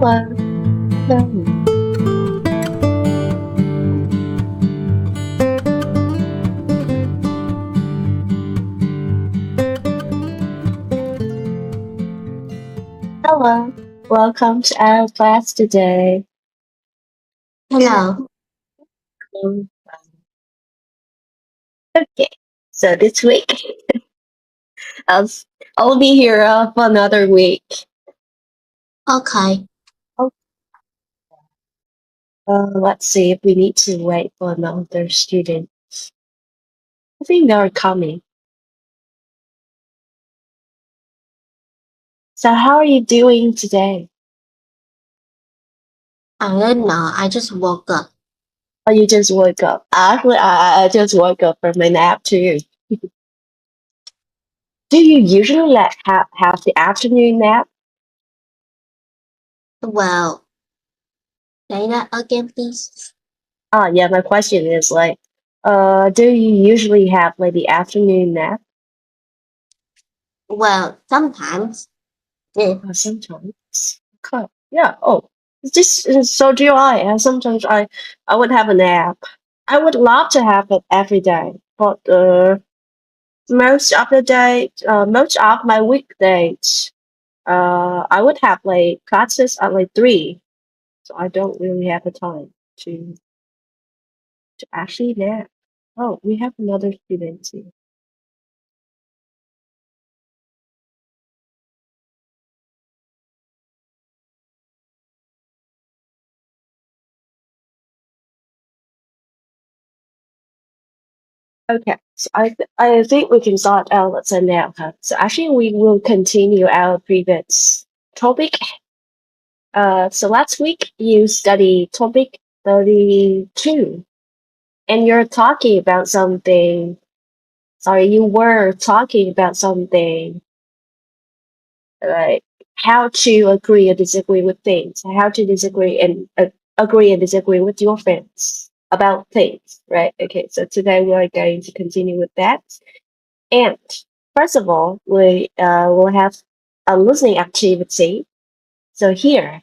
Hello. Hello. Hello. Welcome to our class today. Hello. Okay, so this week I'll I'll be here for another week. Okay. Let's see if we need to wait for another student. I think they're coming. So how are you doing today? I don't know. I just woke up. Oh, you just woke up. Actually, I just woke up from my nap too. Do you usually have the afternoon nap? Well, say that again, please. Yeah, my question is like, do you usually have like the afternoon nap? Well, sometimes. Yeah. Sometimes. Okay. Yeah. Oh, this so do I. And sometimes I would have a nap. I would love to have it every day, but most of the day, most of my weekdays, I would have like classes at like 3, so I don't really have the time to actually nap. Oh, we have another student here. Okay, so I think we can start our lesson now. Huh? So actually, we will continue our previous topic. So last week you studied topic 32, and you're talking about something. Sorry, you were talking about something like how to agree or disagree with things, how to disagree and agree and disagree with your friends about things, right? Okay, so today we are going to continue with that. And first of all, we will have a listening activity. So here,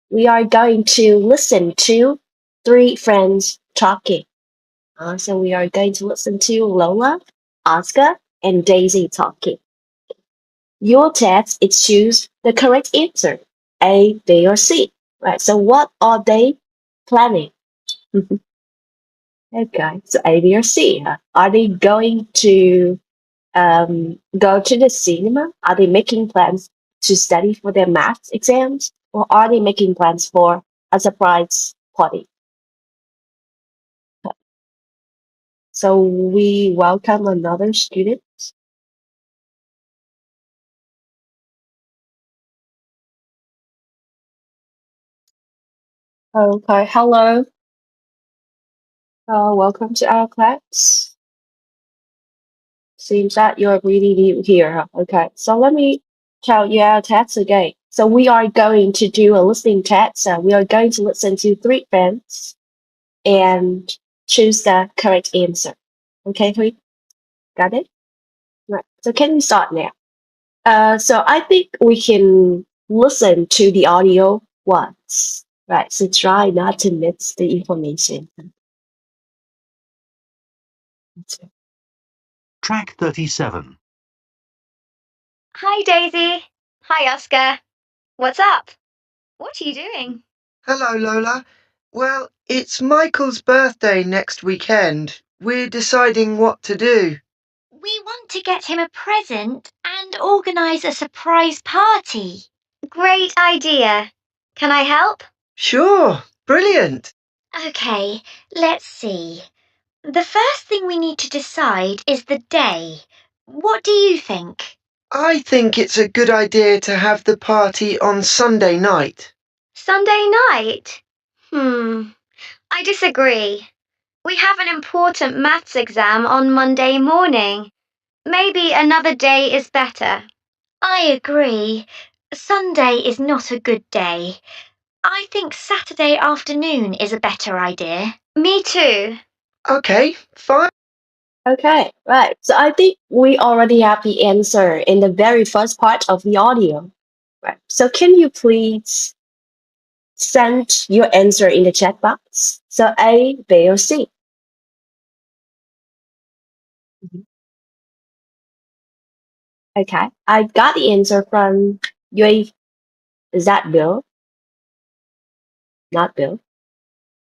we are going to listen to 3 friends talking. So we are going to listen to Lola, Oscar, and Daisy talking. Your task is choose the correct answer, A, B, or C. Right. So what are they planning? Okay. So A, B, or C. Huh? Are they going to go to the cinema? Are they making plans to study for their math exams? Or are they making plans for a surprise party? So we welcome another student. Okay, hello. Welcome to our class. Seems that you're really new here. Huh? Okay, so let me tell you our test again. So we are going to do a listening test. So we are going to listen to 3 friends and choose the correct answer. Okay, Hui? Got it? Right. So can we start now? So I think we can listen to the audio once. Right. So try not to miss the information. Track 37. Hi, Daisy. Hi, Oscar. What's up? What are you doing? Hello, Lola. Well, it's Michael's birthday next weekend. We're deciding what to do. We want to get him a present and organise a surprise party. Great idea. Can I help? Sure, brilliant. Okay, let's see. The first thing we need to decide is the day. What do you think? I think it's a good idea to have the party on Sunday night. Sunday night? I disagree. We have an important maths exam on Monday morning. Maybe another day is better. I agree. Sunday is not a good day. I think Saturday afternoon is a better idea. Me too. Okay, fine. Okay, right. So I think we already have the answer in the very first part of the audio. Right. So can you please send your answer in the chat box. So A, B, or C. Okay, I got the answer from Yui. Is that Bill? Not Bill.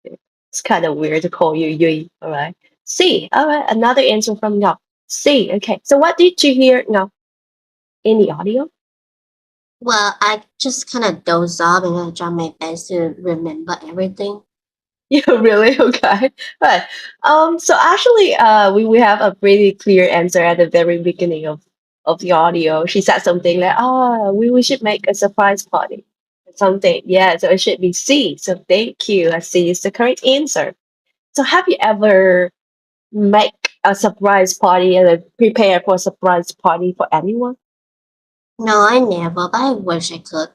It's kind of weird to call you Yui. All right. C. All right. Another answer from Ngọc. C. Okay. So what did you hear, Ngọc, in the audio? Well, I just kind of dozed off and I tried my best to remember everything. Yeah, really? Okay. Right. So actually, we have a pretty clear answer at the very beginning of the audio. She said something like, we should make a surprise party. Something. Yeah, so it should be C. So thank you. C is the correct answer. So have you ever make a surprise party and prepare for a surprise party for anyone? No, I never, but I wish I could.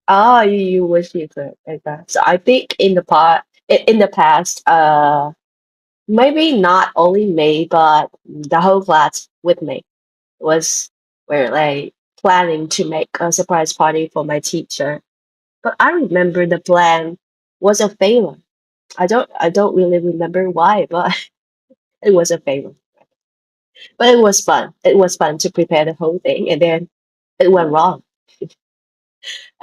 Oh, you wish you could. Okay. So I think in the past, maybe not only me, but the whole class with me was were like planning to make a surprise party for my teacher. But I remember the plan was a failure. I don't really remember why, but it was a failure. But it was fun. It was fun to prepare the whole thing, and then it went wrong.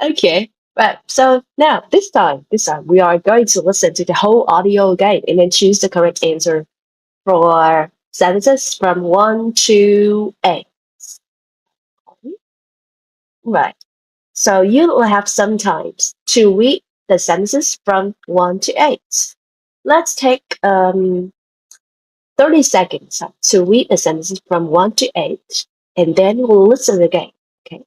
Okay, right. So now this time we are going to listen to the whole audio again, and then choose the correct answer for sentences from 1 to 8. Right. So you will have some time to read the sentences from 1 to 8. Let's take 30 seconds to read the sentences from 1 to 8, and then we'll listen again. Okay.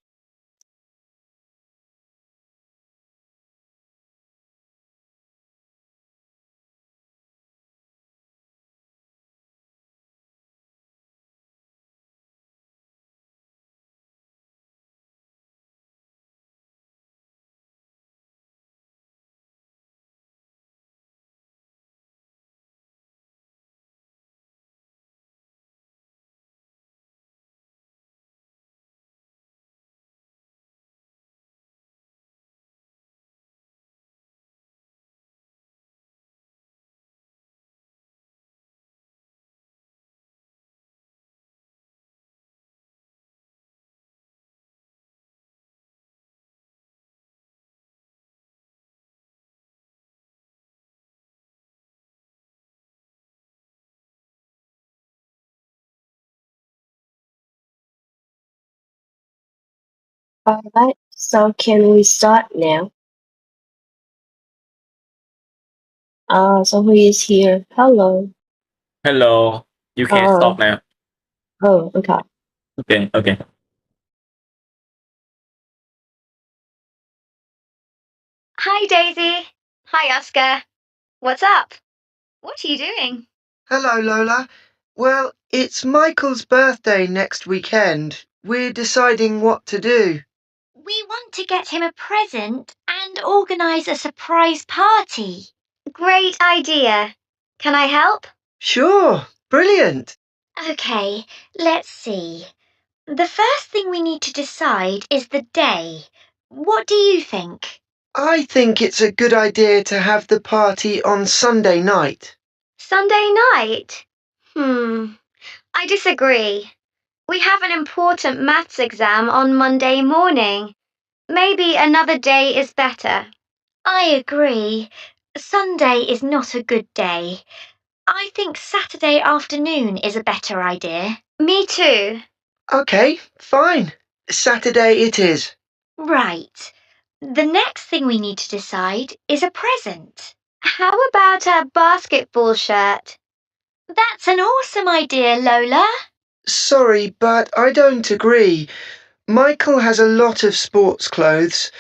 All right. So can we start now? So who is here? Hello. Hello. You can Uh, stop now. oh, okay. Okay. Hi, Daisy. Hi, Oscar. What's up? What are you doing? Hello, Lola. Well, it's Michael's birthday next weekend. We're deciding what to do. We want to get him a present and organise a surprise party. Great idea. Can I help? Sure, brilliant. Okay, let's see. The first thing we need to decide is the day. What do you think? I think it's a good idea to have the party on Sunday night. Sunday night? I disagree. We have an important maths exam on Monday morning. Maybe another day is better. I agree. Sunday is not a good day. I think Saturday afternoon is a better idea. Me too. Okay, fine. Saturday it is. Right. The next thing we need to decide is a present. How about a basketball shirt? That's an awesome idea, Lola. Sorry, but I don't agree. Michael has a lot of sports clothes.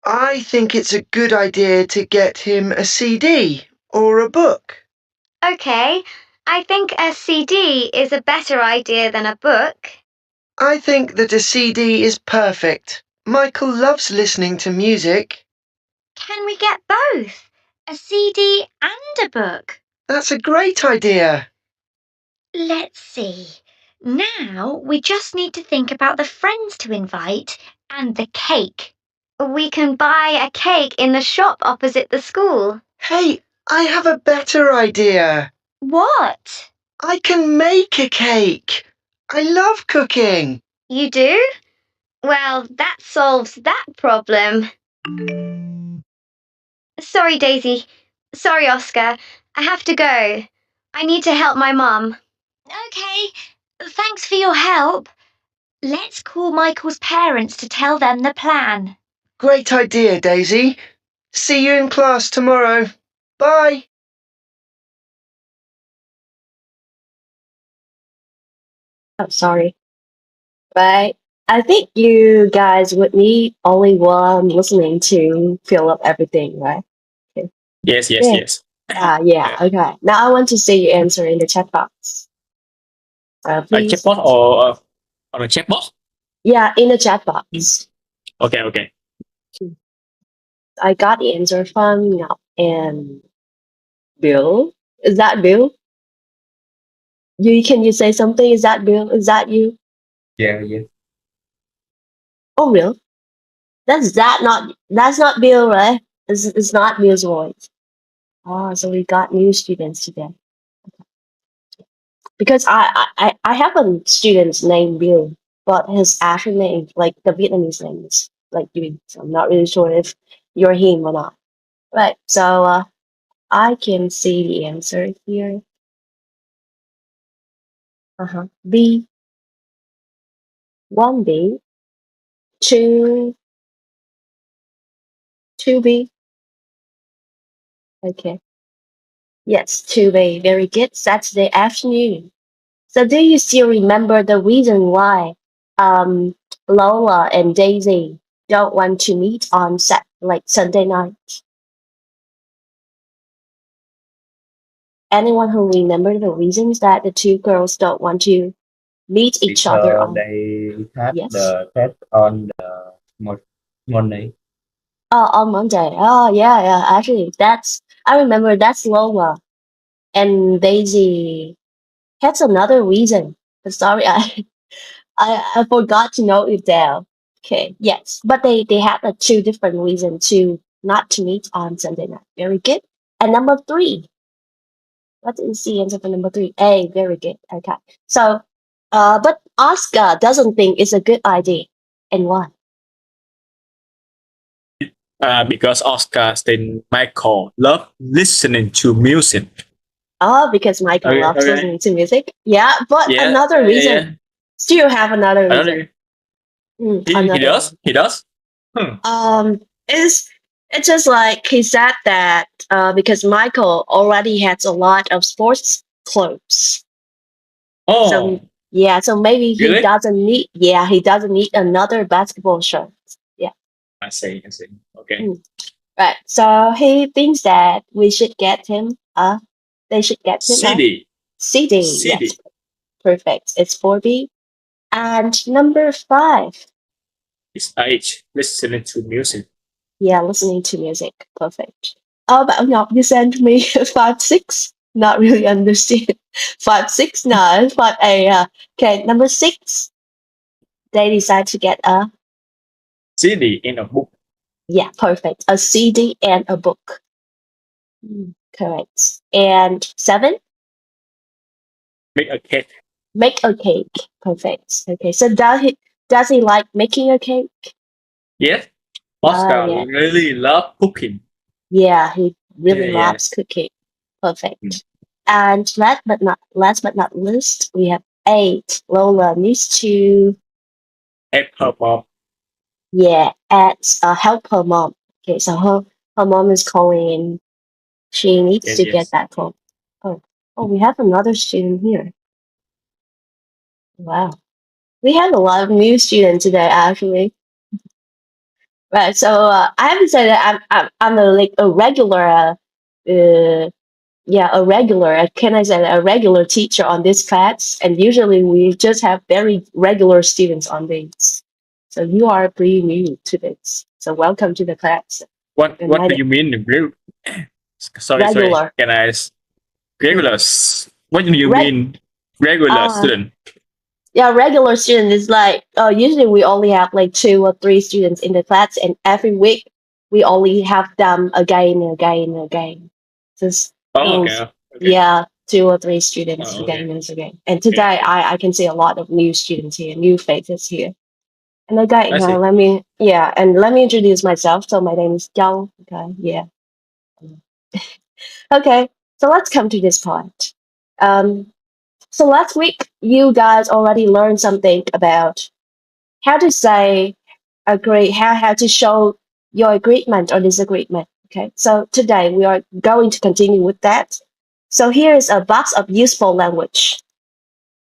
I think it's a good idea to get him a CD or a book. Okay, I think a CD is a better idea than a book. I think that a CD is perfect. Michael loves listening to music. Can we get both? A CD and a book? That's a great idea. Let's see. Now we just need to think about the friends to invite and the cake. We can buy a cake in the shop opposite the school. Hey, I have a better idea. What? I can make a cake. I love cooking. You do? Well, that solves that problem. Sorry, Daisy. Sorry, Oscar. I have to go. I need to help my mum. Okay, thanks for your help. Let's call Michael's parents to tell them the plan. Great idea, Daisy. See you in class tomorrow. Bye. Oh, sorry. But I think you guys would need only one listening to fill up everything, right? Yes, yes, Yeah. yes. Yeah, okay. Now I want to see your answer in the chat box. A Please. chatbot or a chatbot? Yeah, in the chat box. Okay, okay. I got the answer from Ngọc and Bill. Is that Bill? Can you say something? Is that Bill? Is that you? Yeah, yeah. Oh, Bill. That's not Bill, right? It's not Bill's voice. Oh, so we got new students today. Because I have a student named Bill, but his actual name, like the Vietnamese name, is like Duy. So I'm not really sure if you're him or not. Right. So I can see the answer here. B. 1B. 2. 2B. Okay. Yes, 2B. Very good. Saturday afternoon. So do you still remember the reason why Lola and Daisy don't want to meet on Sunday night? Anyone who remember the reasons that the two girls don't want to meet each other Because on? they have Yes. the test on the Monday. Oh, on Monday. Oh, yeah. Actually, I remember that's Lola and Daisy. That's another reason. Sorry, I forgot to note it down. Okay, yes, but they have two different reasons to not to meet on Sunday night. Very good. And number 3. What is the answer for number 3? A. Very good. Okay. So, but Oscar doesn't think it's a good idea, and why? Because Oscar and Michael love listening to music. Oh, because Michael Okay, loves okay. listening to music. Yeah, but Yeah, another reason. yeah. Still have another reason. He Another does. one. He does. It's just like he said that because Michael already has a lot of sports clothes. Oh, So yeah, so maybe he really? doesn't need another basketball shirt. Yeah. I see. I see. Okay. Right. So he thinks that we should get him they should get him a CD. CD. CD. Yes. Perfect. It's 4B. And number 5. His age listening to music. Yeah, listening to music. Perfect. Oh, but no, you sent me 5-6. Not really understand. 5-6, no, 5A. Okay, number 6. They decide to get a CD in a book. yeah, perfect. A CD and a book. Correct. And 7, Make a cake. make a cake. Perfect. Okay, so does he like making a cake? Yes. Oscar Yeah. really love cooking. Yeah, he really Yeah, loves cooking. Perfect. Mm. And last but not least, we have 8. Lola needs to Help her mom. help her mom. Okay, so her mom is calling in. She needs Yes, to get yes. that phone. Oh, we have another student here. Wow, we have a lot of new students today, actually. Right, so I have to say that I'm a regular a regular, can I say that, a regular teacher on this class, and usually we just have very regular students on these. So you are pretty new to this. So welcome to the class. What And do you mean? Sorry. regular. Can I regular? What do you Reg mean regular uh student? Yeah, regular student is like usually we only have like 2 or 3 students in the class, and every week we only have them again and again and again. Just Oh, those, okay. Okay. yeah, 2 or 3 students Oh, okay. again and again. And today I can see a lot of new students here, new faces here. And again, I see. let me introduce myself. So my name is Zhao. Okay, yeah. Okay, so let's come to this part. Um, so last week you guys already learned something about how to say agree, how to show your agreement or disagreement. Okay, so today we are going to continue with that. So here is a box of useful language.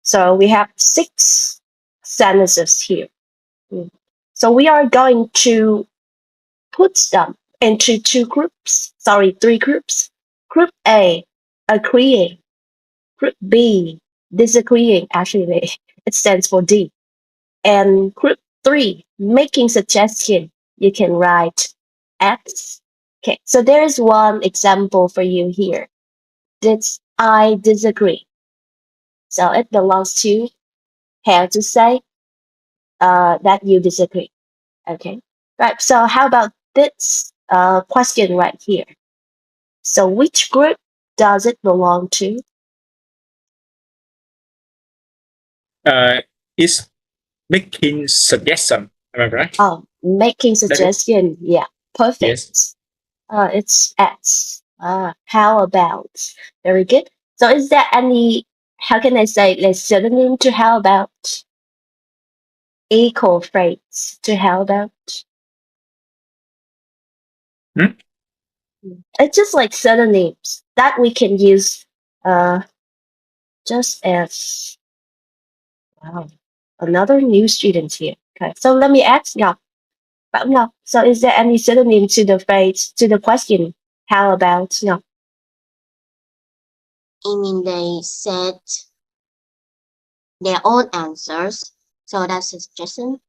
So we have 6 sentences here. Mm. So we are going to put them into 3 groups. Group A, agreeing. Group B, disagreeing. Actually, it stands for D. And group 3, making suggestion. You can write X. Okay, so there is one example for you here. This I disagree. So it belongs to how to say that you disagree. Okay, right. So how about this question right here? So which group does it belong to? It's making suggestion. Am I right? Oh, making That is suggestion. Yeah, perfect. yes. It's X. How about? Very good. So is there any, how can I say, like synonym to how about? Equal phrase to how about? Hmm? It's just like synonyms that we can use uh just as, wow, another new student here. Okay, so let me ask now. But no, so is there any synonym to the phrase, to the question? How about? No. I mean, they said their own answers. So that's a suggestion.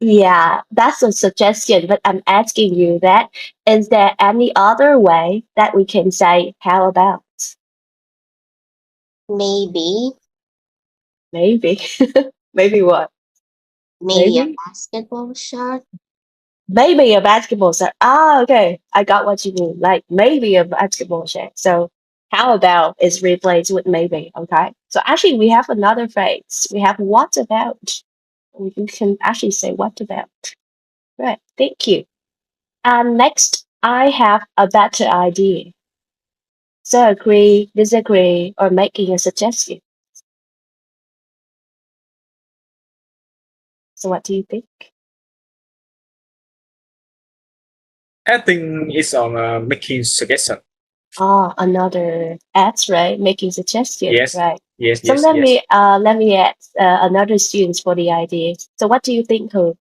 Yeah, that's a suggestion, but I'm asking you that, is there any other way that we can say how about? Maybe, Maybe. Maybe what? maybe a Maybe? basketball shot. Maybe a basketball set. Ah, okay. I got what you mean. Like maybe a basketball set. So how about is replaced with maybe, okay? So actually we have another phrase. We have what about. We can actually say what about. Right. Thank you. And next I have a better idea. So agree, disagree, or making a suggestion. So what do you think? I think it's on making suggestion. Ah, another ads, right? Making suggestion, Yes. right? Yes. So Yes. Yes. let me add another students for the idea. So what do you think, Who?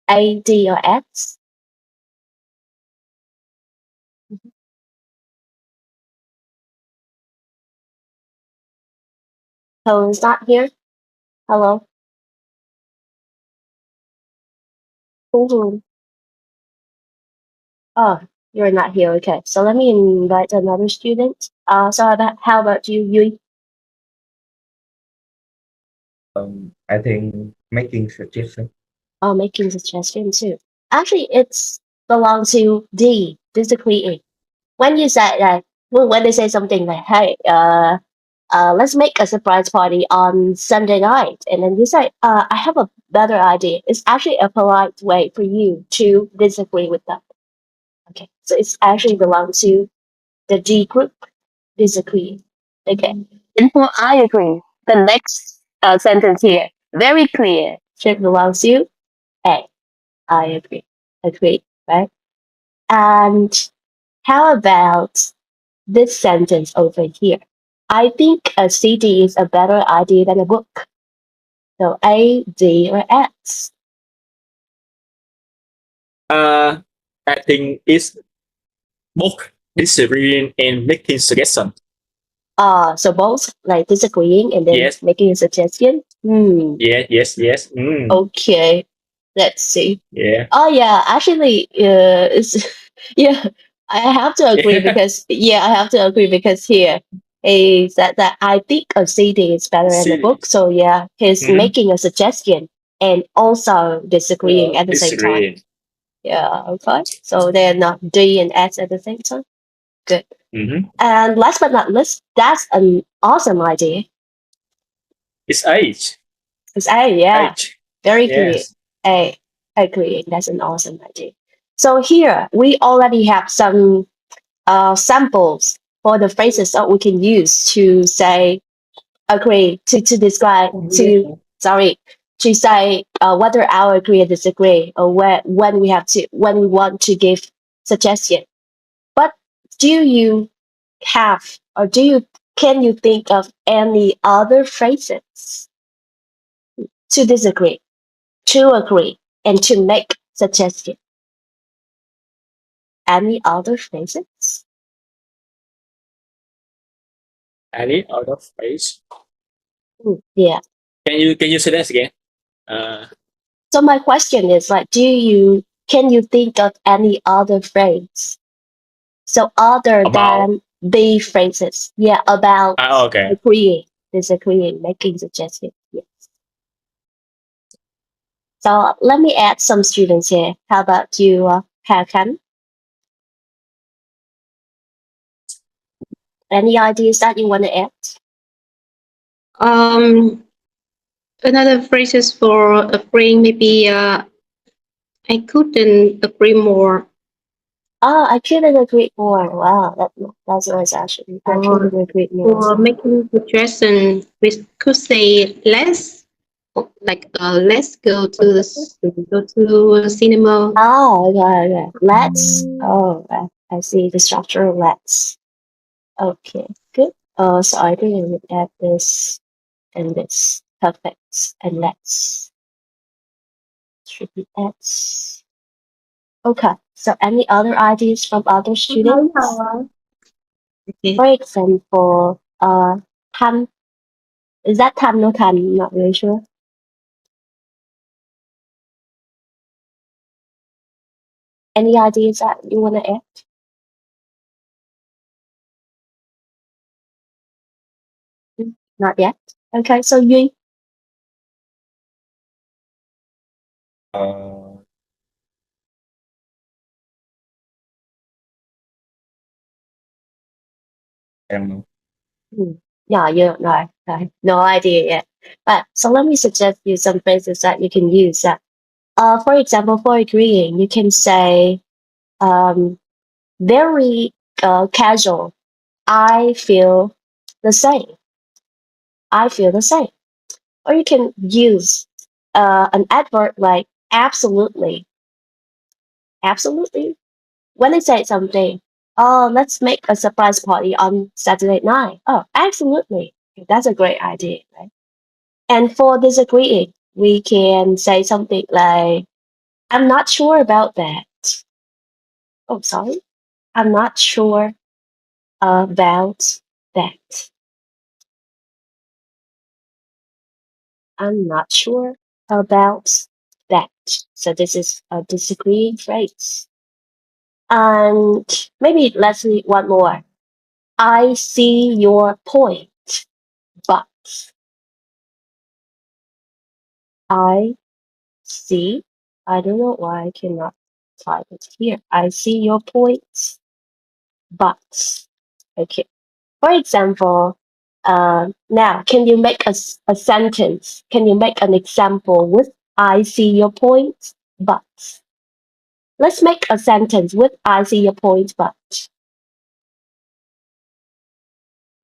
A, D, or X? Who is not here? Hello? Who? Oh, you're not here. Okay. So let me invite another student. How about you, Yui? I think making suggestion. Oh, making suggestion too. Actually, it's belongs to D, disagreeing. When you say like, well, when they say something like, "Hey, let's make a surprise party on Sunday night," and then you say, "I have a better idea." It's actually a polite way for you to disagree with them. Okay, so it's actually belongs to the D group, disagree. Okay, and for I agree, the next sentence here, very clear, should belongs to A. I agree. Agree, right? And how about this sentence over here? I think a CD is a better idea than a book. So A, D, or X. Uh, I think it's both disagreeing and making suggestion. So both like disagreeing and then Yes. making a suggestion. Yes. Yes. Yes. Mm. Okay. Let's see. Yeah. Oh yeah, actually, it's yeah. I have to agree because I have to agree because here is that I think a CD is better than a book. Cities. So yeah, he's Mhm. making a suggestion and also disagreeing at the same time. Disagreeing. Yeah, okay. So they're not D and S at the same time. Good. Mhm. And last but not least, that's an awesome idea. It's age. It's A, yeah, Age. very clear. Yes. A, agree. That's an awesome idea. So here we already have some samples for the phrases that we can use to say agree to describe to say whether I agree or disagree or when when we want to give suggestion. But do you have or can you think of any other phrases to disagree, to agree, and to make suggestion? Any other phrases? Any other phrase? Yeah. Can you say that again? Uh, So my question is like, can you think of any other phrase? So other about. than the phrases, yeah, about Okay. agreeing, disagreeing, making suggestions. Yeah. So let me add some students here. How about you, Hakan? Any ideas that you want to add? Um, Another phrases for agreeing maybe I couldn't agree more. Oh, I couldn't agree more. Wow, that's nice actually. I Or couldn't agree more. for making suggestion, we could say let's go to the cinema. Oh, okay. Let's. Oh, I see the structure of let's. Okay, good. So I think I would add this and this. Perfect. And let's. Should be let's. Okay. So any other ideas from other students? Okay. For example, Tan. Is that Tan or Tan? I'm not really sure. Any ideas that you want to add? Not yet. Okay, so Yui. Uh, I don't know. Yeah, you don't know. I no idea yet. But so let me suggest you some phrases that you can use. That, for example, for agreeing, you can say, very casual. I feel the same. I feel the same. Or you can use an adverb like absolutely. Absolutely. When they say something, oh, let's make a surprise party on Saturday night. Oh, absolutely. That's a great idea, right? And for disagreeing, we can say something like, I'm not sure about that. Oh, sorry. I'm not sure about that. I'm not sure about that. So this is a disagreeing phrase. And maybe let's see one more. I see your point, but I see. I don't know why I cannot type it here. I see your point, but okay. For example, now can you make a sentence? Can you make an example with I see your point, but? Let's make a sentence with I see your point, but.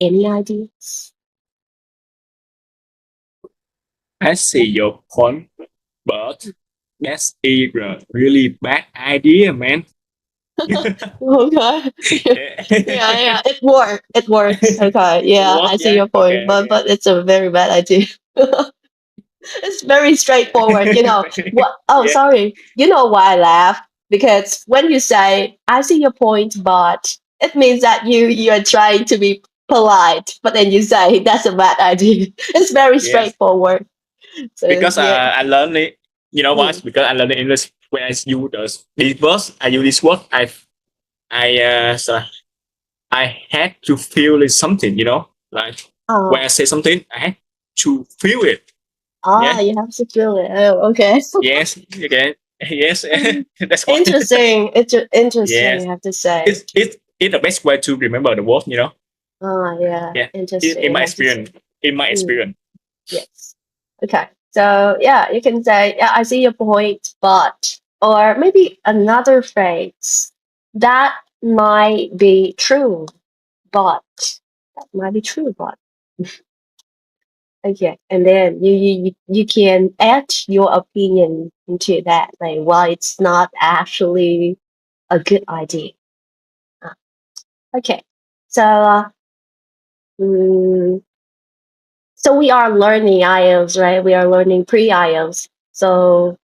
Any ideas? I see your point, but that's a really bad idea, man. Okay. Yeah, it works. It works. Okay, yeah, What? I see Yeah. your point, Okay. but it's a very bad idea. It's very straightforward. You know what? Oh, Yeah. sorry. You know why I laugh? Because when you say "I see your point," but it means that you are trying to be polite, but then you say that's a bad idea. It's very Yes. straightforward. So Because yeah. I learned it. You know why? Mm. Because I learned English when I use this word. I use this word. I had to feel something, like when I say something, I had to feel it. Yeah. You have to feel it. Oh, okay. Yes, again, yes, that's why. Interesting. It's interesting, Yes, I have to say. it's the best way to remember the word, Yeah. Yeah, Interesting. in I my have to say. experience, in my experience. Yes. Okay. So yeah, you can say, yeah, I see your point, but, or maybe another phrase that might be true, but that might be true, but okay. And then you can add your opinion into that, like why it's not actually a good idea. Uh, Okay. So mm, so we are learning IELTS, right? We are learning pre-IELTS. So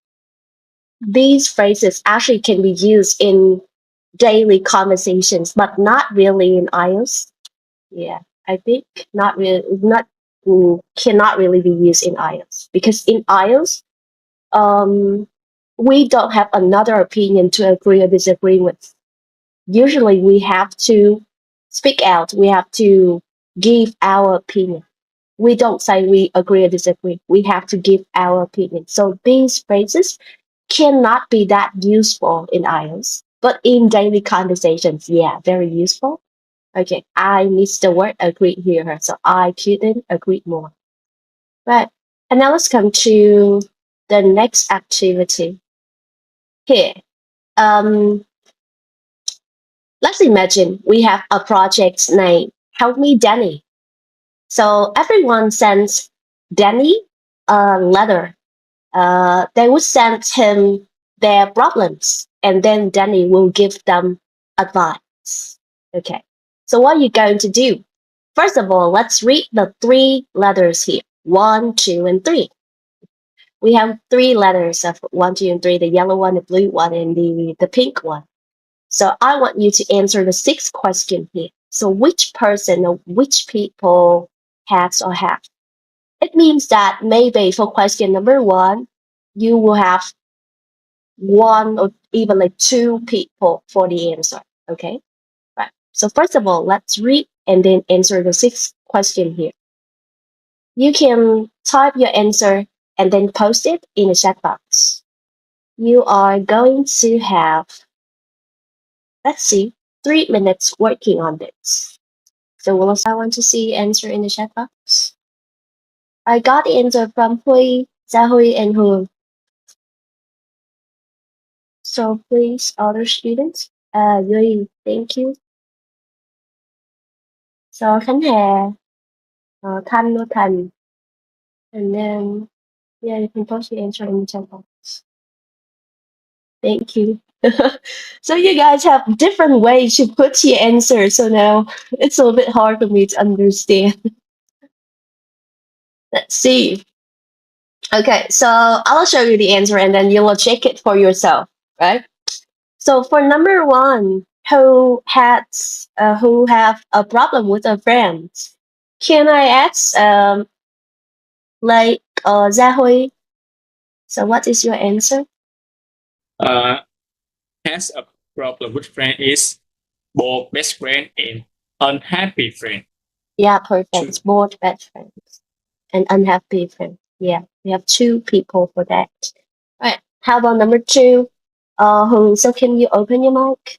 these phrases actually can be used in daily conversations, but not really in IELTS. Yeah, I think not cannot really be used in IELTS because in IELTS, we don't have another opinion to agree or disagree with. Usually, we have to speak out. We have to give our opinion. We don't say we agree or disagree. We have to give our opinion. So these phrases cannot be that useful in IELTS, but in daily conversations, yeah, very useful. Okay, I missed the word agree here, so I couldn't agree more. Right, and now let's come to the next activity here. Um, let's imagine we have a project named Help Me Denny. So everyone sends Denny a letter. They would send him their problems, and then Denny will give them advice. Okay. So what are you going to do? First of all, let's read the three letters here. 1, 2, and 3. We have three letters of 1, 2, and 3, the yellow one, the blue one, and the pink one. So I want you to answer the sixth question here. So which person or which people has or have? It means that maybe for question number 1, you will have one or even like two people for the answer. Okay? Right. So first of all, let's read and then answer the sixth question here. You can type your answer and then post it in the chat box. You are going to have, let's see, 3 minutes working on this. So I want to see answer in the chat box. I got the answer from Hui, Zahui, and Hu. So please, other students, Yui, thank you. So Khánh Hà, Thanh, no Thành, and then yeah, you can post the answer in the chat box. Thank you. So you guys have different ways to put your answer. So now it's a little bit hard for me to understand. Let's see. Okay, so I'll show you the answer and then you will check it for yourself, right? So for number 1, who have a problem with a friend? Can I ask like Zahui? So what is your answer? Has a problem with friend is both best friend and unhappy friend. Yeah, perfect. Both best friends and unhappy friends. Yeah, we have two people for that. Right. How about number 2? So can you open your mic?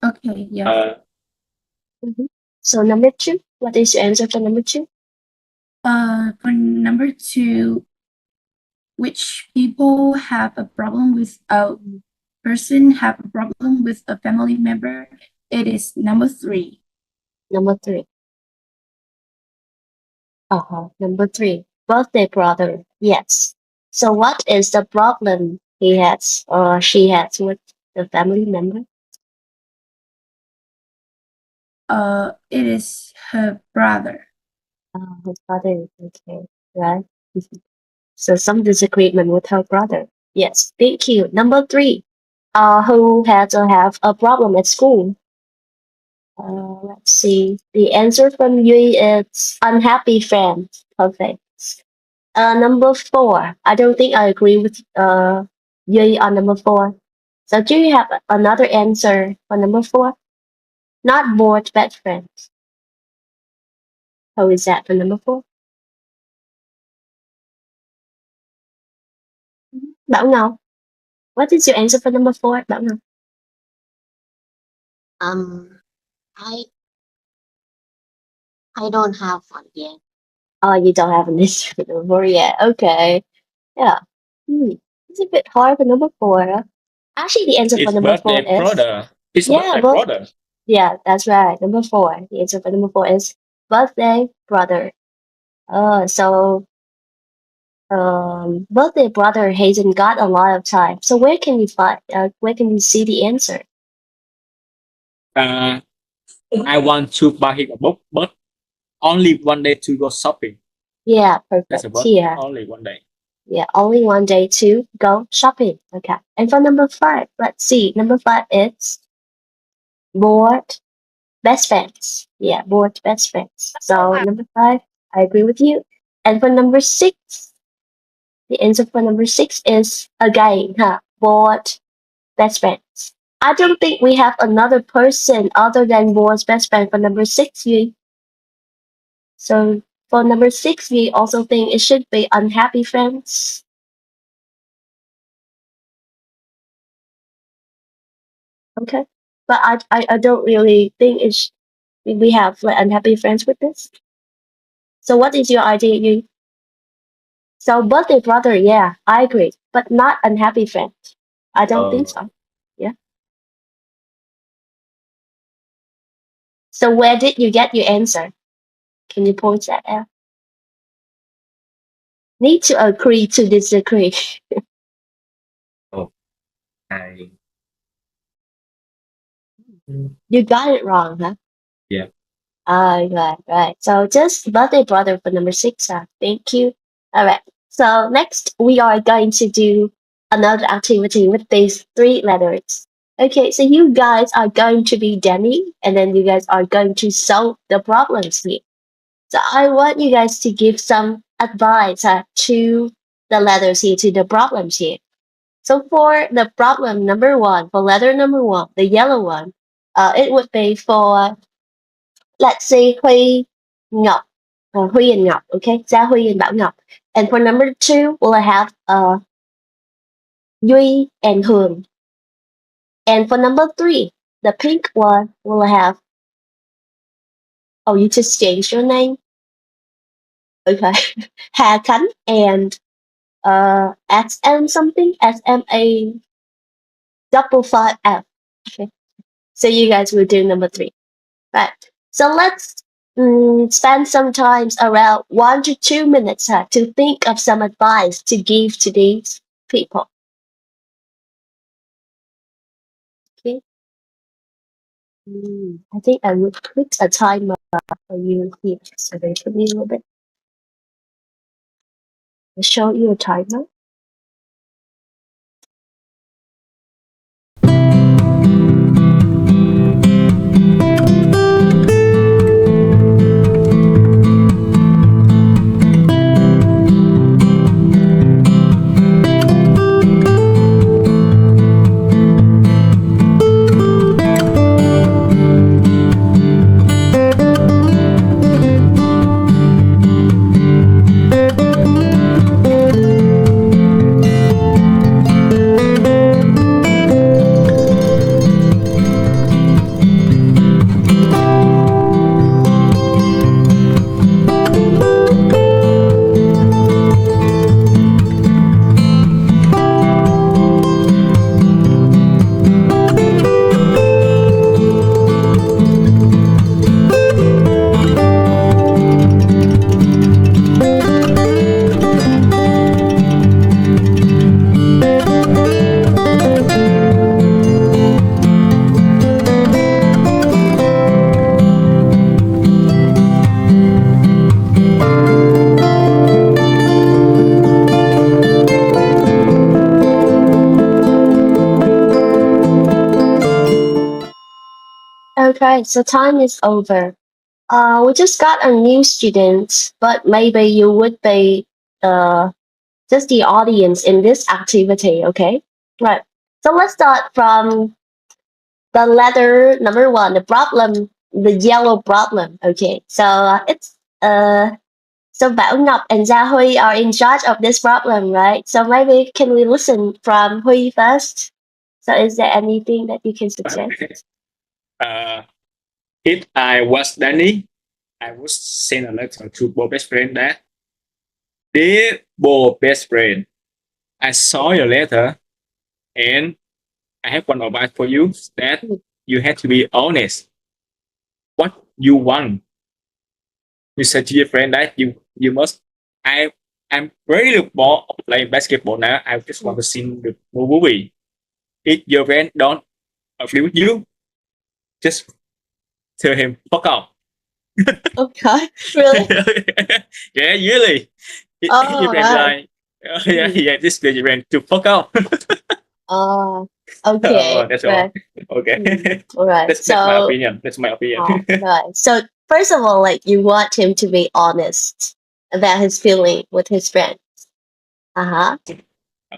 Okay, yeah. So number 2, what is your answer for number 2? For number 2, which people have a problem with a person have a problem with a family member? It is number 3. Number 3. Number 3. Birthday brother. Yes. So what is the problem he has or she has with the family member? It is her brother. His brother. Okay. Right. So some disagreement with her brother. Yes. Thank you. Number 3. Who has or have a problem at school? Let's see. The answer from Yui is unhappy friend. Perfect. Number 4. I don't think I agree with Yui on number 4. So do you have another answer for number 4? Not bored best friends. How is that for number 4? Bảo Ngọc, what is your answer for number 4, Bảo Ngọc? I don't have one yet. Oh, you don't have an answer for number 4 yet. Okay. Yeah. It's a bit hard for number 4. Actually, the answer for It's number 4 birthday is brother. It's yeah, birthday well, brother. yeah, that's right. Number 4. The answer for number 4 is birthday brother. So birthday brother hasn't got a lot of time. So where can you find? Where can you see the answer? I want to buy him a book, but only one day to go shopping. Yeah, That's perfect. about Here. only one day. Yeah, only one day to go shopping. Okay. And for number 5, let's see. Number 5 is bored best friends. Yeah, bored best friends. So number 5, I agree with you. And for number 6, the answer for number 6 is again, bored best friends. I don't think we have another person other than bored's best friend for number 6, Yui. So for number 6, we also think it should be unhappy friends. Okay. But I don't really think we have like unhappy friends with this. So what is your idea, you? So birthday brother, yeah, I agree, but not unhappy friend. I don't think so. Yeah. So where did you get your answer? Can you point that out? Need to agree to disagree. I You got it wrong, huh? Yeah. Right. So just birthday brother for number 6. Thank you. All right. So next we are going to do another activity with these 3 letters. Okay, so you guys are going to be Denny, and then you guys are going to solve the problems here. So I want you guys to give some advice to the letters here, to the problems here. So for the problem number 1, for letter number 1, the yellow one, it would be for, let's say, Huy Ngọc, Huy and Ngọc, okay? Gia Huy and Bảo Ngọc. And for number 2, we'll have Duy and Hường. And for number 3, the pink one, we'll have, oh, you just changed your name? Okay. Hà Khánh and SM something, SMA double 5F. Okay. So you guys will do number 3. Right. So let's spend some time around 1 to 2 minutes to think of some advice to give to these people. Okay. I think I will put a timer for you here. So wait for me a little bit. I'll show you a timer. Okay, so time is over. We just got a new student, but maybe you would be just the audience in this activity, okay? Right. So let's start from the letter number 1, the problem, the yellow problem. Okay, so it's so Bảo Ngọc and Gia Huy are in charge of this problem, right? So maybe can we listen from Huy first? So is there anything that you can suggest? If I was Denny, I would send a letter to both best friend that, dear both best friend, I saw your letter and I have one advice for you that you have to be honest. What you want. You said to your friend that you must. I'm really bored of playing basketball now. I just want to see the movie. If your friend don't agree with you, just tell him fuck off. Okay, really? Yeah, really. Oh, Your friend right. like, yeah, this your friend to fuck off. Oh, okay, That's all. right. Okay. All right. That's my So, opinion. That's my opinion. right. So first of all, like you want him to be honest about his feeling with his friends. Uh-huh.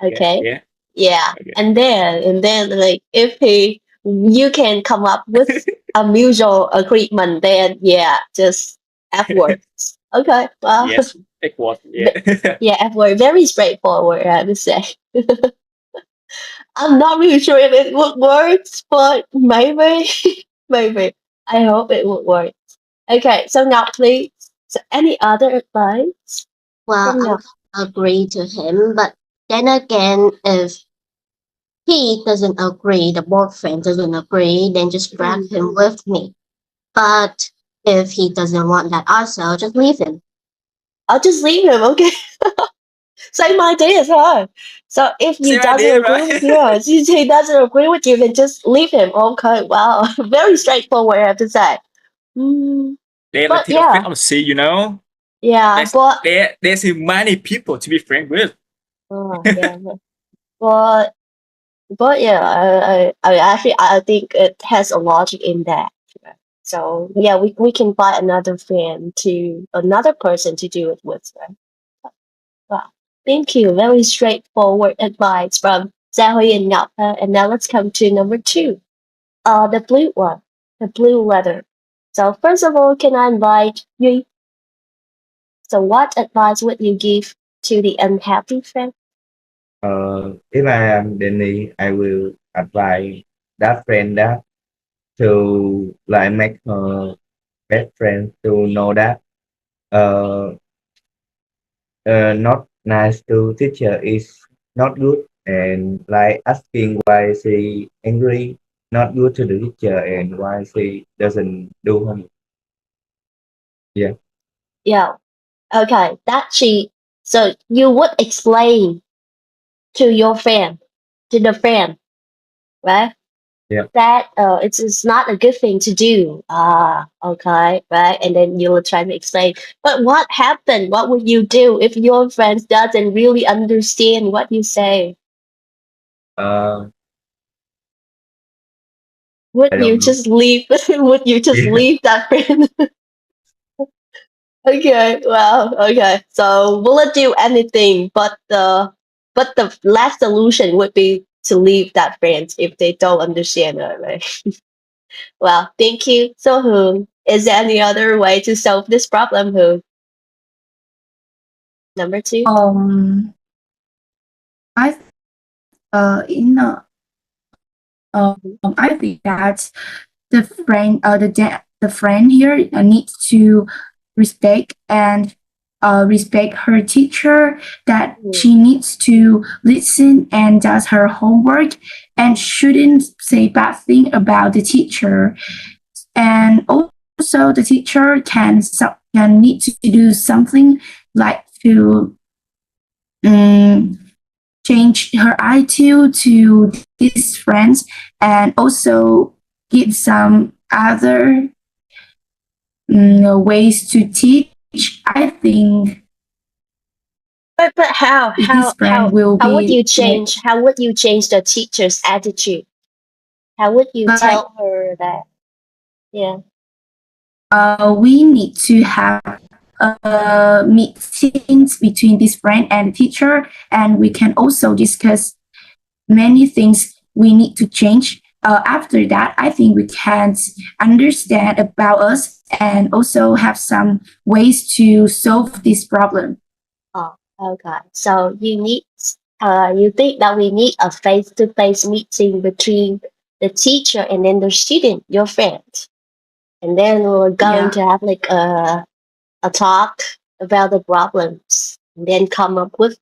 Okay. Yeah. Yeah. Okay. And then like if you can come up with a mutual agreement, then yeah, just F words. Okay. Well, Yes. It was. Yeah. yeah, F word. Very straightforward, I would say. I'm not really sure if it would work, but maybe, maybe. I hope it would work. Okay, so now please. So any other advice Well, from I now? agree to him, but then again, if he doesn't agree, the boyfriend doesn't agree, then just drag him with me. But if he doesn't want that also, just leave him. I'll just leave him. Okay. Same idea as her. So if he Same doesn't idea, agree with right? you, if he doesn't agree with you, then just leave him. Okay. Wow. Very straightforward, I have to say. Mm, They're like but take a friend yeah, on the sea, you know. yeah, but There's many people to be friends with. yeah, but but yeah, I actually I think it has a logic in that. So yeah, we can find another person to do it with, right? Wow. Thank you. Very straightforward advice from Gia Hui and Ngọc. And now let's come to number 2. The blue one, the blue letter. So first of all, can I invite you? So what advice would you give to the unhappy friend? If I am Denny, I will advise that friend that to like make her best friend to know that uh, not nice to teacher is not good, and like asking why she angry not good to the teacher and why she doesn't do homework. Yeah. Yeah. Okay. So you would explain to your friend, to the friend, right? Yeah. That it's not a good thing to do. Ah, okay, right? And then you will try to explain. But what happened? What would you do if your friend doesn't really understand what you say? uh, Would I you don't know. just leave? Would you just Yeah. leave that friend? Okay, well, okay. So will it do anything? But the last solution would be to leave that friend if they don't understand it, right? Well, thank you. So, Hoon, is there any other way to solve this problem, Hoon? Number 2? I in I think that the friend here needs to respect and respect her teacher, that she needs to listen and does her homework and shouldn't say bad thing about the teacher. And also the teacher can need to do something like to change her attitude to these friends and also give some other ways to teach. I think But how this friend will how would you be like, change the teacher's attitude? How would you tell her that? Yeah. we need to have meetings between this friend and the teacher, and we can also discuss many things we need to change. After that, I think we can understand about us and also have some ways to solve this problem. Oh, okay. So you think that we need a face-to-face meeting between the teacher and then the student, your friend, and then we're going to have like a talk about the problems, and then come up with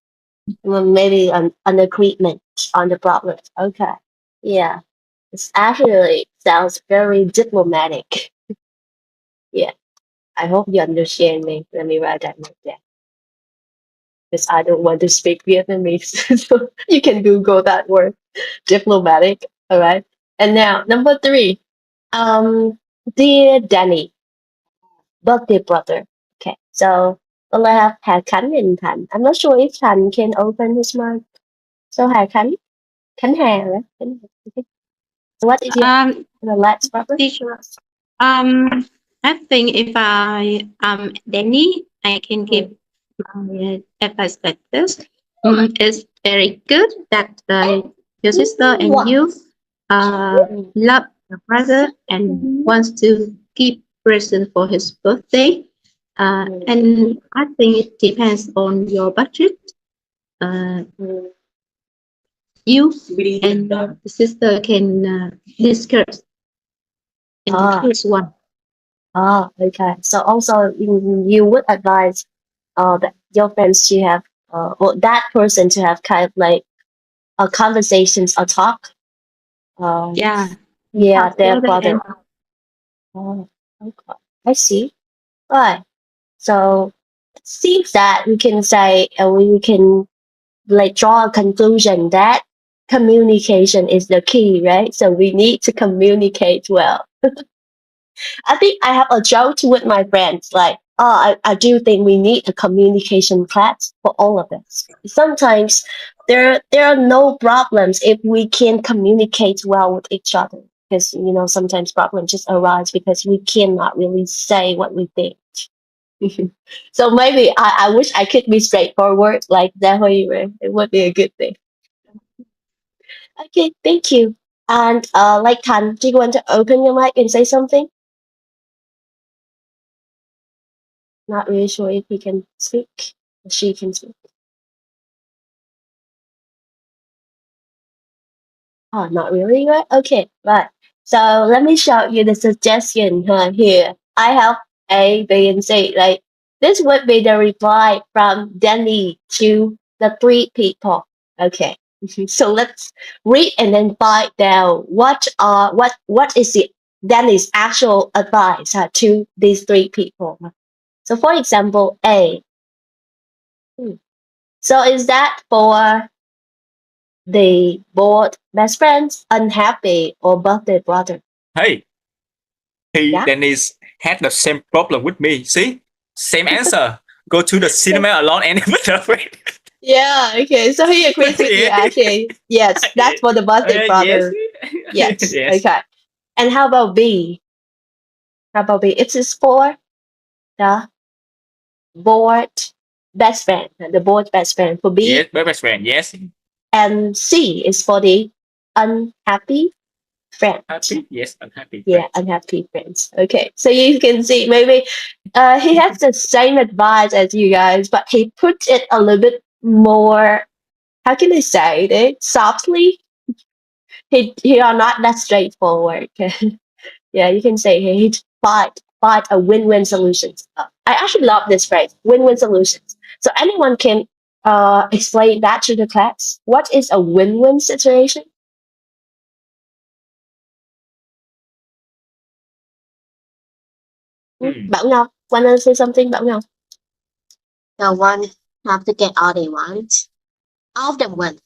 maybe an agreement on the problems. Okay. Yeah. It's actually sounds very diplomatic. Yeah. I hope you understand me. Let me write that note down. Because I don't want to speak Vietnamese. So you can Google that word, diplomatic. All right. And now, number 3. Dear Denny, birthday brother. Okay. So well, I have Hà Khánh and Thành. I'm not sure if Thành can open his mic. So Hà Khánh, Khánh Hà, right? Okay. So what is your last brother? Teacher, I think if I am Denny, I can give my advice like this. It's very good that your sister and you love your brother and wants to give present for his birthday. And I think it depends on your budget. You and the sister can discuss in the case one. Okay. So also you would advise that your friends to have or that person to have kind of like a conversations, a talk. Yeah. Yeah, their Together brother. and Oh, okay. I see. Right. So it seems that we can say we can like draw a conclusion that communication is the key, right? So we need to communicate well. I think I have a joke with my friends, like, oh, I do think we need a communication class for all of us. Sometimes there are no problems if we can communicate well with each other. Because sometimes problems just arise because we cannot really say what we think. So maybe I wish I could be straightforward like that way. It would be a good thing. Okay, thank you. And like Tan, do you want to open your mic and say something? Not really sure if he can speak or she can speak. Oh, not really, right? Okay, right. So let me show you the suggestion here. I have A, B, and C. Like this would be the reply from Denny to the 3 people. Okay. So let's read and then find out what is the Denny's actual advice to these 3 people. So for example, A. So is that for the both best friends, unhappy, or birthday brother? Hey, Yeah. Dennis had the same problem with me. See, same answer. Go to the cinema alone and with a friend. Yeah. Okay. So he agrees with you. Yeah. Actually, yes, that's for the birthday Yes. brother. Yes. Yes. Okay. And how about B? How about B? It is for the both best friend, the both best friend for B, Yes, best friend. Yes. and C is for the unhappy friend. Happy. Yes, unhappy. Yeah, Friend. unhappy friends. Okay, so you can see maybe he has the same advice as you guys, but he puts it a little bit more. How can I say it? Softly. He are not that straightforward. Yeah, you can say he find a win-win solutions. I actually love this phrase, win-win solutions. So anyone can explain that to the class. What is a win-win situation? Bảo Ngọc, wanna say something, Bảo Ngọc? The one have to get all they want. All of them win.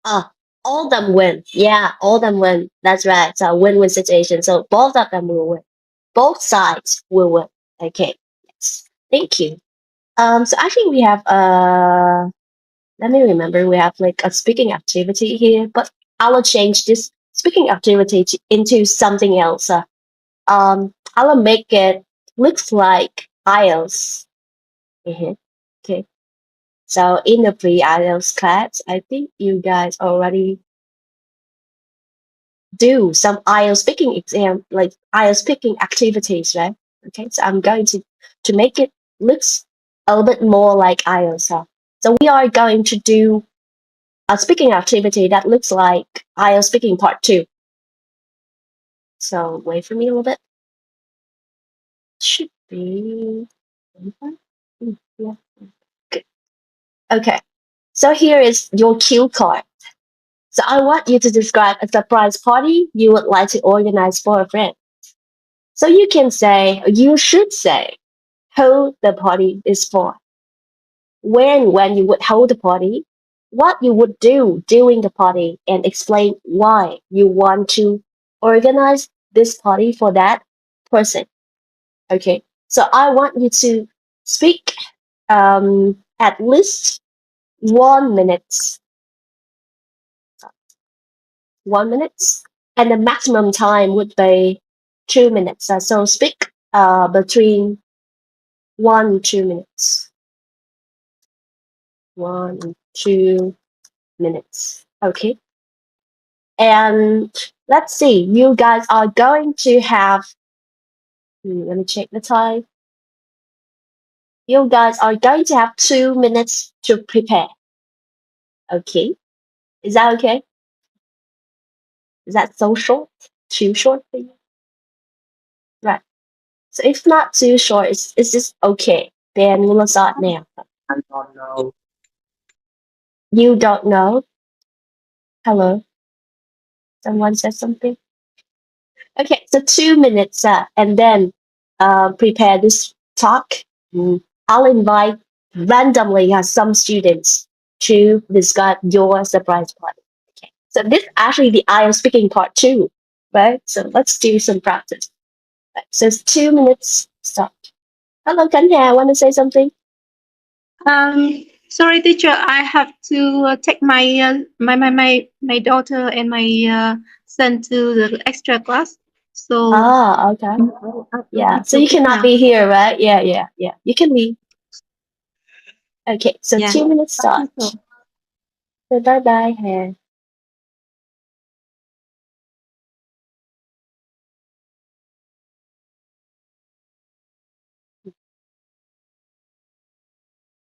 All of them win. Yeah, all of them win. That's right. So win-win situation. So both of them will win. Both sides will win. Okay. Yes. Thank you. So actually we have let me remember we have like a speaking activity here, but I will change this speaking activity into something else. I will make it looks like IELTS. Okay. So in the pre-IELTS class, I think you guys already do some IELTS speaking exam, like IELTS speaking activities, right? Okay, so I'm going to make it looks a little bit more like IELTS. So we are going to do a speaking activity that looks like IELTS speaking part 2. So wait for me a little bit. Should be yeah. Good. Okay. So here is your cue card. So I want you to describe a surprise party you would like to organize for a friend. So you can say, you should say, who the party is for, when you would hold the party, what you would do during the party, and explain why you want to organize this party for that person. Okay, so I want you to speak at least 1 minute, 1 minute, and the maximum time would be 2 minutes. So speak between 1 and 2 minutes. 1 and 2 minutes. Okay. And let's see, you guys are going to have, let me check the time. You guys are going to have 2 minutes to prepare. Okay. Is that okay? Is that so short? Too short for you? Right. So if not too short, it's just okay. Then we will start now. I don't know. You don't know? Hello? Someone said something? Okay, so 2 minutes, and then prepare this talk. I'll invite randomly some students to describe your surprise party. Okay, so this is actually the I am speaking part 2, right? So let's do some practice. Right, so it's 2 minutes start. Hello, Kanya, want to say something? Sorry, teacher. I have to take my daughter and my son to the extra class. So Ah, okay. I Yeah, have so to you go cannot now. be here, right? Yeah. You can leave. Okay, so Yeah. 2 minutes Bye, start. teacher. So bye bye, Hannah.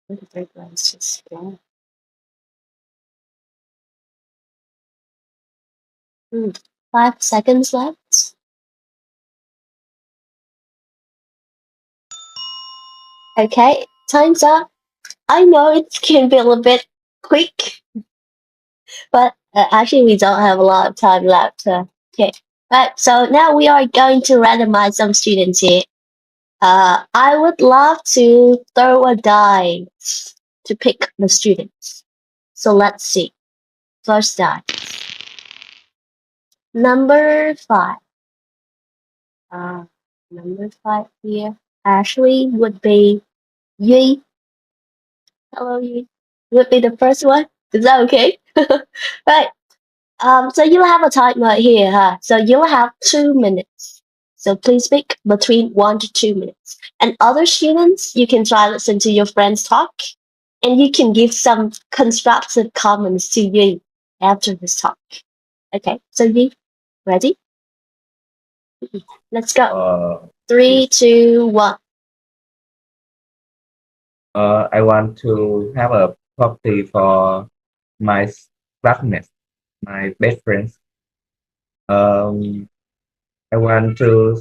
The third one's just gone. 5 seconds left. Okay, time's up. I know it can be a little bit quick, but actually we don't have a lot of time left. Okay, right. So now we are going to randomize some students here. I would love to throw a die to pick the students. So let's see. First die. Number 5. Uh, number 5 here. Ashley would be Yui. Hello, Yui. Would be the first one. Is that okay? Right. So you'll have a timer here, huh? So you'll have 2 minutes. So please speak between 1 to 2 minutes. And other students, you can try listen to your friends talk, and you can give some constructive comments to Yui after this talk. Okay. So you ready? Let's go. 3, 2, 1. I want to have a party for my classmates, my best friends. Um, I want to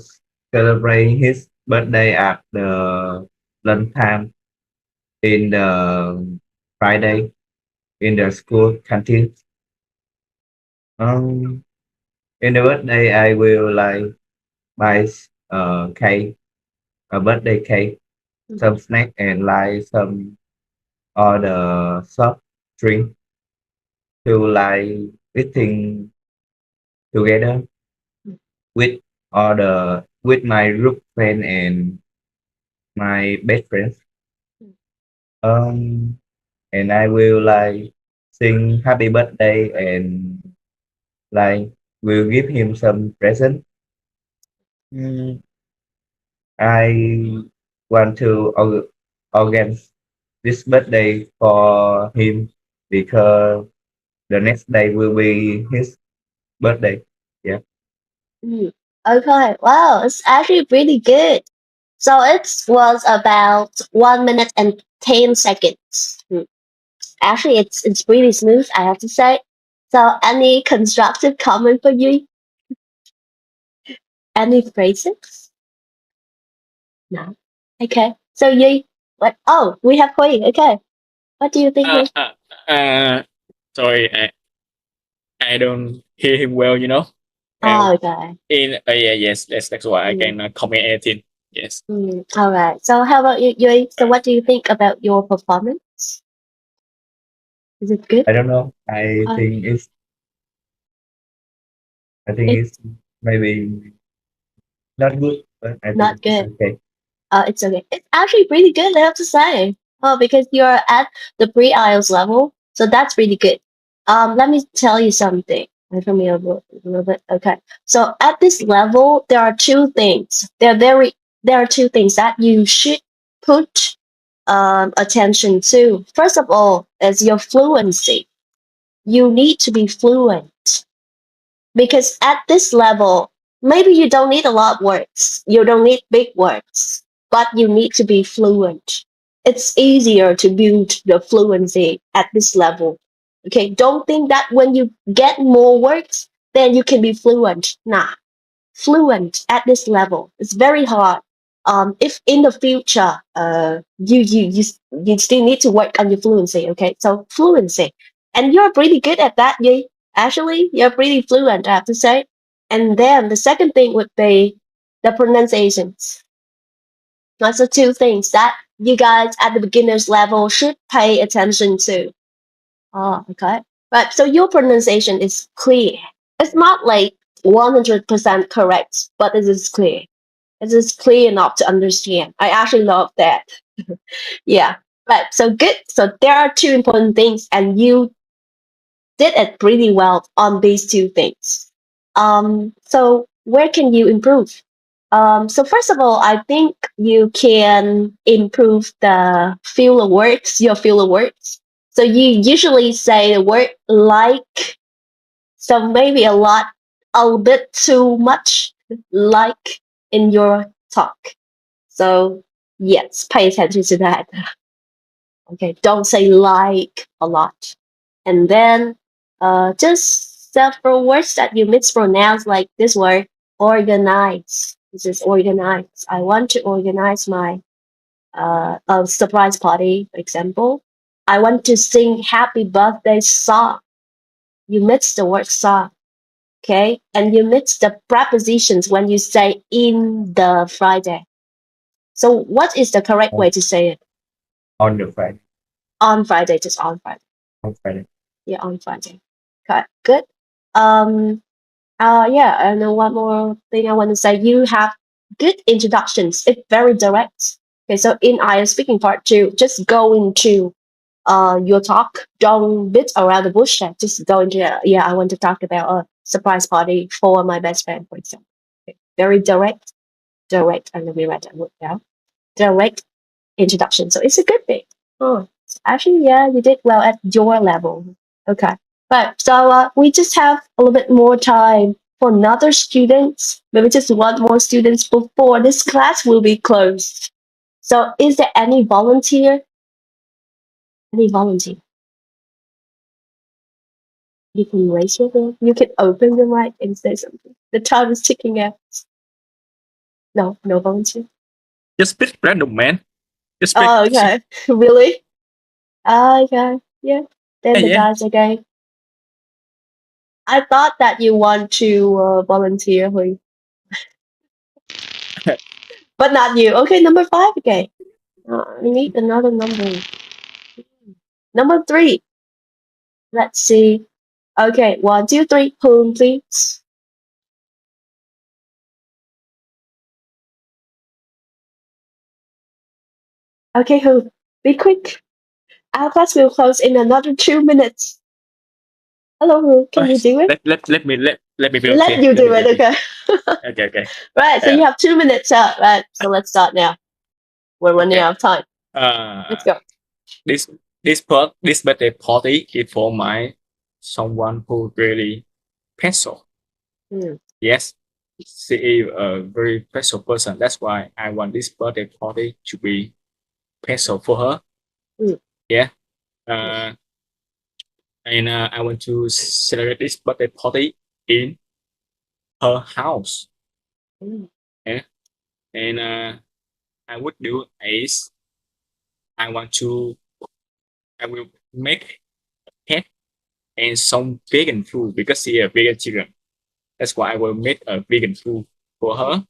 celebrate his birthday at the lunchtime in the Friday in the school canteen. Um, in the birthday, I will like buy cake, a birthday cake, some snack, and like some other soft drink to like eating together with with my group friend and my best friends. Um, and I will like sing happy birthday and like will give him some present. Mm, I want to organize this birthday for him because the next day will be his birthday. Yeah. Okay, wow, it's actually really good. So it was about 1 minute and 10 seconds. Actually, it's pretty smooth, I have to say. So, any constructive comment for you? Any phrases? No. Okay. So you what? Oh, we have Hui. Okay. What do you think, Uh, Hui? uh, uh, sorry, I don't hear him well. Oh, Well, okay. yeah, yes, that's why I Mm, can comment anything. Yes. All right. So how about you, Yui? So what do you think about your performance? Is it good? I don't know. Uh, I think it's it's maybe not good, but I not think it's good. okay. It's okay. It's actually pretty good, I have to say. Oh, because you're at the pre-IELTS level, so that's really good. Let me tell you something. Wait for me a little bit. Okay. So at this level, there are two things. There are two things that you should put attention to. First of all, is your fluency. You need to be fluent because at this level, maybe you don't need a lot of words. You don't need big words, but you need to be fluent. It's easier to build the fluency at this level. Okay, don't think that when you get more words, then you can be fluent. Nah, fluent at this level. It's very hard. If in the future, you still need to work on your fluency. Okay, so fluency, and you're pretty good at that. You actually you're pretty fluent, I have to say. And then the second thing would be the pronunciations. Those are two things that you guys at the beginners level should pay attention to. Oh, okay. Right. So your pronunciation is clear. It's not like 100% correct, but it is clear. It is clear enough to understand. I actually love that. Yeah. Right. So good. So there are two important things, and you did it pretty well on these two things. So where can you improve? So first of all, I think you can improve the filler words, your filler words. So you usually say the word like, so maybe a bit too much like in your talk. So yes, pay attention to that. Okay, don't say like a lot. And then just several words that you mispronounce, like this word, organize. This is organize. I want to organize my a surprise party, for example. I want to sing happy birthday song. You mix the word song, okay? And you mix the prepositions when you say in the Friday. So what is the correct On way to say it? on the Friday. On Friday, just on Friday. On Friday. Yeah, on Friday. Okay, good. Yeah, and then one more thing I want to say. You have good introductions. It's very direct. Okay, so in IELTS speaking part two, just go into your talk. Don't beat around the bush. Just go into yeah. I want to talk about a surprise party for my best friend, for example. Okay, very direct, direct. And let me write that word down. Direct introduction. So it's a good thing. Oh, actually, yeah, you did well at your level. Okay. Right. So we just have a little bit more time for another student. Maybe just one more students before this class will be closed. So is there any volunteer? Any volunteer? You can raise your hand. You can open your mic and say something. The time is ticking out. No, no volunteer. Just speak random, man. Just speak. Oh, okay. Really? Okay. Yeah. Then Yeah, the yeah. guys again. I thought that you want to volunteer, Hui. But not you. Okay, number five again. We need another number. Number three. Let's see. Okay, one, two, three. Whom, please. Okay, who? Be quick. Our class will close in another 2 minutes. Hello, who? Can you do it? Let me feel Let okay. you Let me do feel it, okay. okay. Okay. Right, so Yeah. you have 2 minutes up. Right, so let's start now. We're running Okay. out of time. Let's Uh, go. this this birthday party is for my someone who really special. Mm. Yes, she is a very special person. That's why I want this birthday party to be special for her. Mm. Yeah. And I want to celebrate this birthday party in her house. Mm. Yeah. And I would do is I want to I will make cake and some vegan food because she is a vegan children. That's why I will make a vegan food for her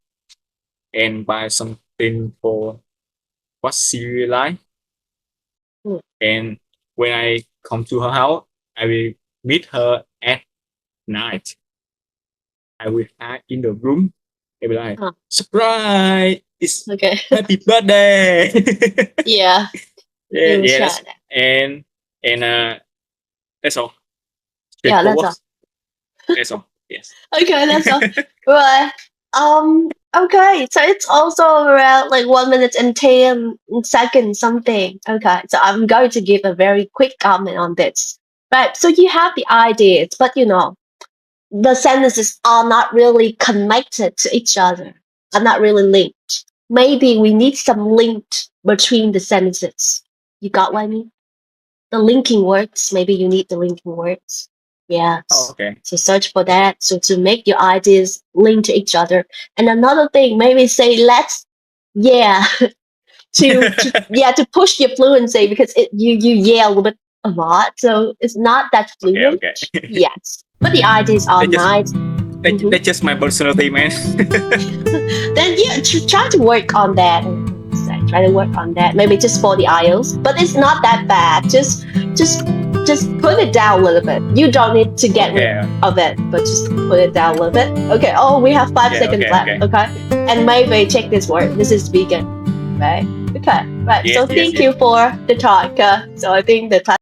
and buy something for what she like. Mm. And when I come to her house, I will meet her at night. I will hide in the room and be like, Huh. surprise! It's Okay. happy birthday! Yeah. Yeah, You will yeah, try that. and that's all. Yeah, that's Straightforward. all. That's all. Yes. Okay, that's all. Right. Okay, so it's also around like 1 minute and 10 seconds something. Okay, so I'm going to give a very quick comment on this. Right, so you have the ideas, but the sentences are not really connected to each other, are not really linked. Maybe we need some link between the sentences. You got what I mean? The linking words. Maybe you need the linking words. Yes. Oh, okay. So search for that. So to make your ideas link to each other. And another thing, maybe say let's, yeah, to push your fluency because you yell a little bit a lot, so it's not that Okay, fluent. okay. Yes, but the ideas are nice. That's just my personality, man. Then yeah, try to work on that. Try to work on that. Maybe just for the IELTS, but it's not that bad. Just put it down a little bit. You don't need to get rid of it, but just put it down a little bit. Okay. Oh, we have 5 seconds left. Okay. And maybe check this word. This is vegan, right? Okay. Right. Yes, So yes, thank yes. you for the talk. So I think the class